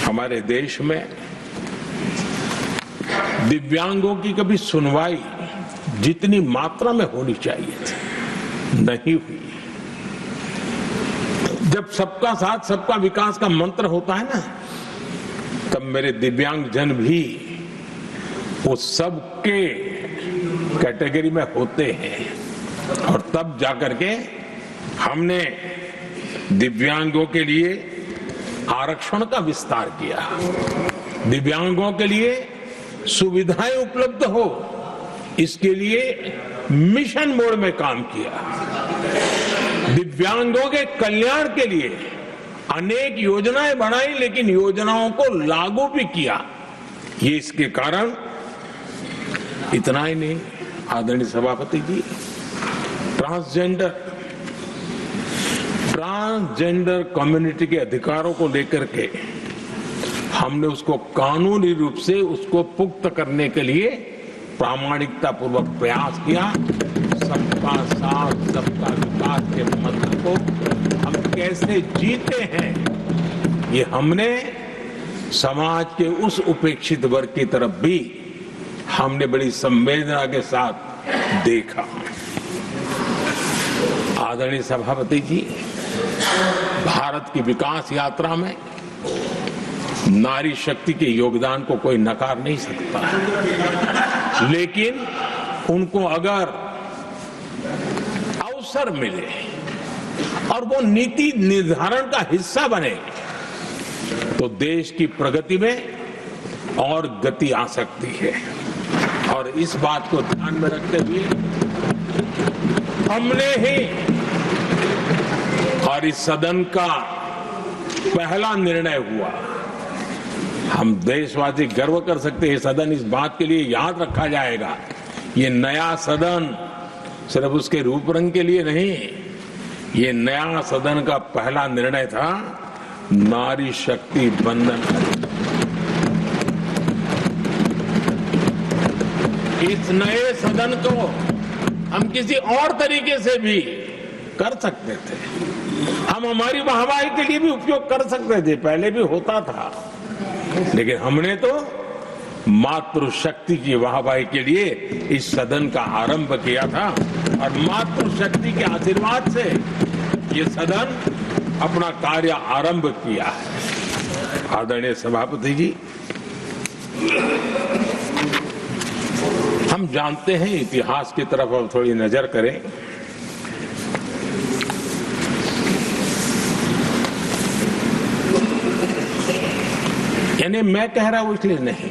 हमारे देश में दिव्यांगों की कभी सुनवाई जितनी मात्रा में होनी चाहिए थी नहीं हुई। जब सबका साथ सबका विकास का मंत्र होता है ना, तब मेरे दिव्यांग जन भी उस सबके कैटेगरी में होते हैं और तब जाकर के हमने दिव्यांगों के लिए आरक्षण का विस्तार किया, दिव्यांगों के लिए सुविधाएं उपलब्ध हो इसके लिए मिशन मोड में काम किया, दिव्यांगों के कल्याण के लिए अनेक योजनाएं बनाई, लेकिन योजनाओं को लागू भी किया। ये इसके कारण इतना ही नहीं, आदरणीय सभापति जी, ट्रांसजेंडर कम्युनिटी के अधिकारों को लेकर के हमने उसको कानूनी रूप से उसको पुख्त करने के लिए प्रामाणिकता पूर्वक प्रयास किया। सबका साथ सबका विकास के मंत्र को हम कैसे जीते हैं, ये हमने समाज के उस उपेक्षित वर्ग की तरफ भी हमने बड़ी संवेदना के साथ देखा। आदरणीय सभापति जी, भारत की विकास यात्रा में नारी शक्ति के योगदान को कोई नकार नहीं सकता है, लेकिन उनको अगर अवसर मिले और वो नीति निर्धारण का हिस्सा बने तो देश की प्रगति में और गति आ सकती है। और इस बात को ध्यान में रखते हुए हमने ही और इस सदन का पहला निर्णय हुआ, हम देशवासी गर्व कर सकते हैं, सदन इस बात के लिए याद रखा जाएगा, ये नया सदन सिर्फ उसके रूप रंग के लिए नहीं, ये नया सदन का पहला निर्णय था नारी शक्ति बंधन। इस नए सदन को हम किसी और तरीके से भी कर सकते थे, हम हमारी वाहवाही के लिए भी उपयोग कर सकते थे, पहले भी होता था, लेकिन हमने तो मातृशक्ति की वाहवाही के लिए इस सदन का आरंभ किया था और मातृशक्ति के आशीर्वाद से ये सदन अपना कार्य आरंभ किया है। आदरणीय सभापति जी, हम जानते हैं, इतिहास की तरफ अब थोड़ी नजर करें। यानी मैं कह रहा हूं इसलिए नहीं,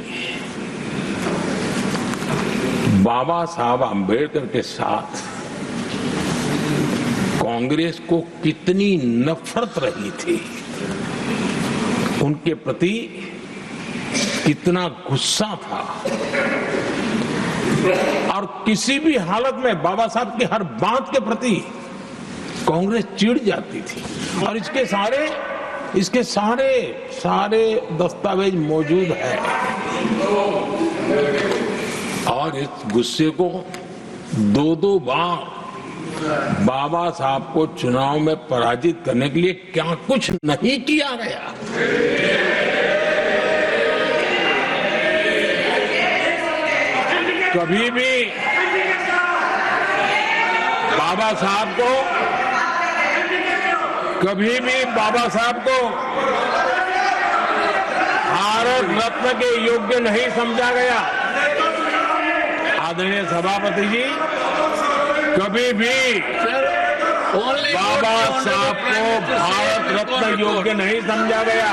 बाबा साहब आंबेडकर के साथ कांग्रेस को कितनी नफरत रही थी, उनके प्रति कितना गुस्सा था और किसी भी हालत में बाबा साहब की हर बात के प्रति कांग्रेस चिढ़ जाती थी और इसके सारे दस्तावेज मौजूद है। और इस गुस्से को दो बार बाबा साहब को चुनाव में पराजित करने के लिए क्या कुछ नहीं किया गया। कभी भी बाबा साहब को भारत रत्न के योग्य नहीं समझा गया। आदरणीय सभापति जी, कभी भी बाबा साहब को भारत रत्न योग्य नहीं समझा गया।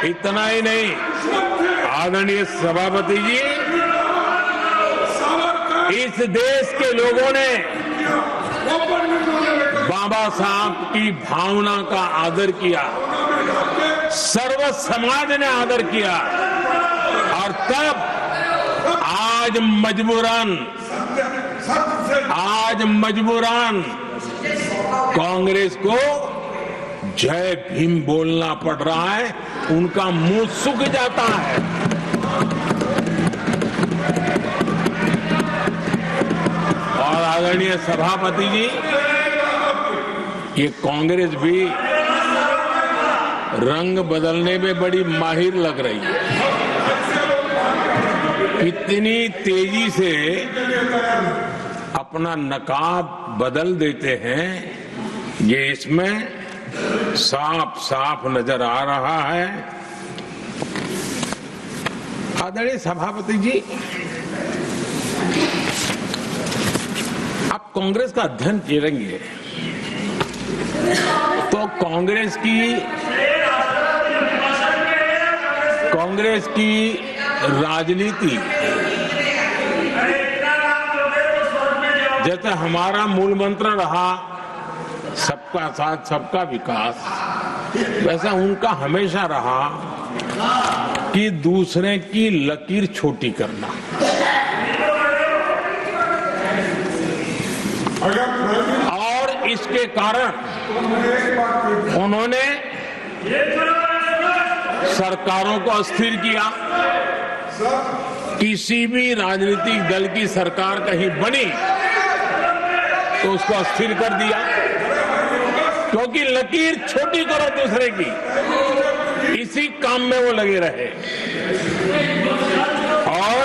इतना ही नहीं, आदरणीय सभापति जी, इस देश के लोगों ने बाबा साहब की भावना का आदर किया, सर्व समाज ने आदर किया और तब आज मजबूरन कांग्रेस को जय भीम बोलना पड़ रहा है, उनका मुंह सूख जाता है। और आदरणीय सभापति जी, ये कांग्रेस भी रंग बदलने में बड़ी माहिर लग रही है। इतनी तेजी से अपना नकाब बदल देते हैं, ये इसमें साफ साफ नजर आ रहा है। आदरणीय सभापति जी, आप कांग्रेस का अध्ययन करेंगे तो कांग्रेस की राजनीति, जैसे हमारा मूल मंत्र रहा सबका साथ सबका विकास, वैसा उनका हमेशा रहा कि दूसरे की लकीर छोटी करना। और इसके कारण उन्होंने सरकारों को अस्थिर किया। किसी भी राजनीतिक दल की सरकार कहीं बनी तो उसको अस्थिर कर दिया, क्योंकि लकीर छोटी करो दूसरे की, इसी काम में वो लगे रहे। और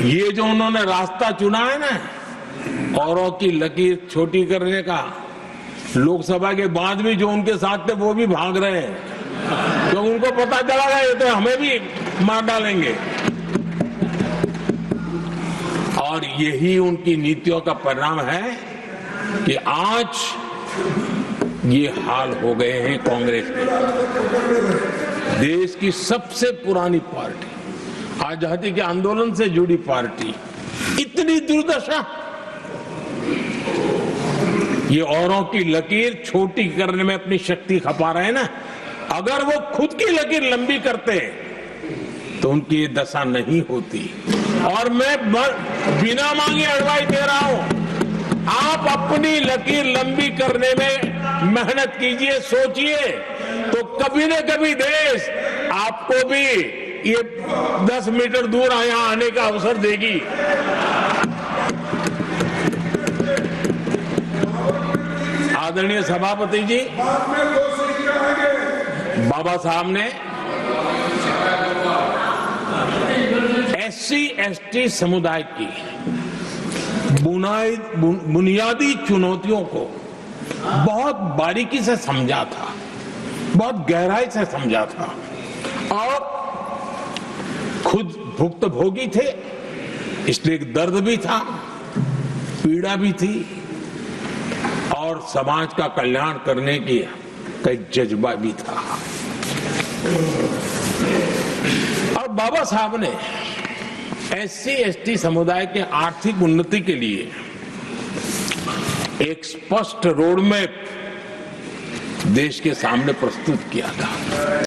ये जो उन्होंने रास्ता चुना है ना, औरों की लकीर छोटी करने का, लोकसभा के बाद भी जो उनके साथ थे वो भी भाग रहे हैं, तो उनको पता चला गया ये तो हमें भी मार डालेंगे। और यही उनकी नीतियों का परिणाम है कि आज ये हाल हो गए हैं कांग्रेस के। देश की सबसे पुरानी पार्टी, आजादी के आंदोलन से जुड़ी पार्टी, इतनी दुर्दशा। ये औरों की लकीर छोटी करने में अपनी शक्ति खपा रहे हैं ना। अगर वो खुद की लकीर लंबी करते तो उनकी ये दशा नहीं होती। और मैं बिना मांगे एडवाइस दे रहा हूं, आप अपनी लकीर लंबी करने में मेहनत कीजिए, सोचिए, तो कभी न कभी देश आपको भी ये 10 मीटर दूर यहाँ आने का अवसर देगी। आदरणीय सभापति जी, बाबा साहब ने SC/ST समुदाय की बुनियादी चुनौतियों को बहुत बारीकी से समझा था, बहुत गहराई से समझा था, और खुद भुक्तभोगी थे, इसलिए एक दर्द भी था, पीड़ा भी थी, और समाज का कल्याण करने की का एक जज्बा भी था। और बाबा साहब ने SC/ST समुदाय के आर्थिक उन्नति के लिए एक स्पष्ट रोड मैप देश के सामने प्रस्तुत किया था।